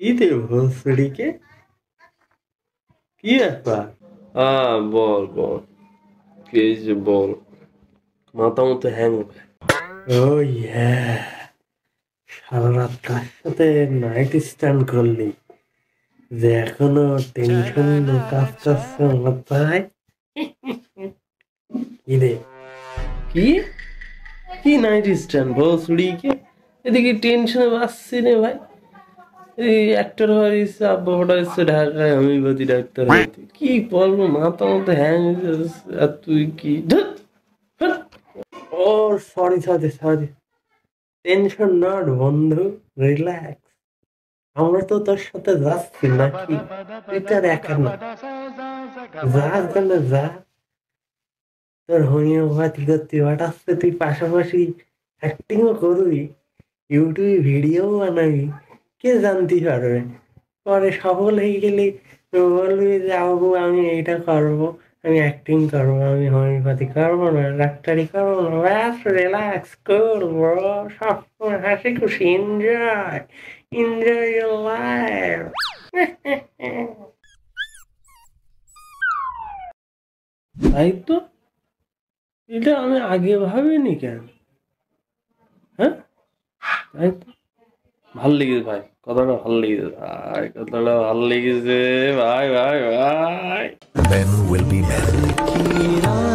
ঈদে ভোসড়িকে কি ব্যাপার? বল বল, কি হয়েছে বল। মাথা মতো হ্যাং হবে। ও ইয়া, সারা রাত কার সাথে নাইট স্ট্যান্ড করলি যে এখনো টেনশন কাজ করছে মাথায়? ঈদে কি কি নাইট স্ট্যান্ড ভোসড়িকে? এদিকে টেনশনে বাঁচছি রে ভাই। এই অ্যাক্টর হওয়ার ইচ্ছা, আব্বা হঠাৎ ইচ্ছে ঢাকায় হোমিওপ্যাথি ডাক্তার হইতে। কি বলবো, মাথা মতো হ্যাং হয়ে যাচ্ছে। আর তুই কি ও sorry sorry sorry, tension not বন্ধু, রিল্যাক্স। আমরা তো তোর সাথে যাচ্ছি নাকি? তুই তো আর একা না, যা গেলে যা। তোর হোমিওপ্যাথি করতে পাঠাচ্ছে, তুই পাশাপাশি অ্যাক্টিংও করবি, ইউটিউবে ভিডিও বানাবি, কে জানতে পারবে? পরে সফল হয়ে গেলে বলবি যে বাবু আমি এইটা করবো, আমি অ্যাক্টিং করবো, আমি হোমিওপ্যাথি করবো না, ডাক্তারি করবো না। ব্যাস রিল্যাক্স করবো, সবসময় হাসি খুশি, এনজয় এনজয় ইউর লাইফ। তাই তো, এটা আমি আগে ভাবিনি কেন? হ্যাঁ, তাই তো। ভাল লেগেছে ভাই, কথাটা ভাল লেগেছে ভাই, কথাটা ভাল লেগেছে ভাই ভাই ভাই। Men will be men.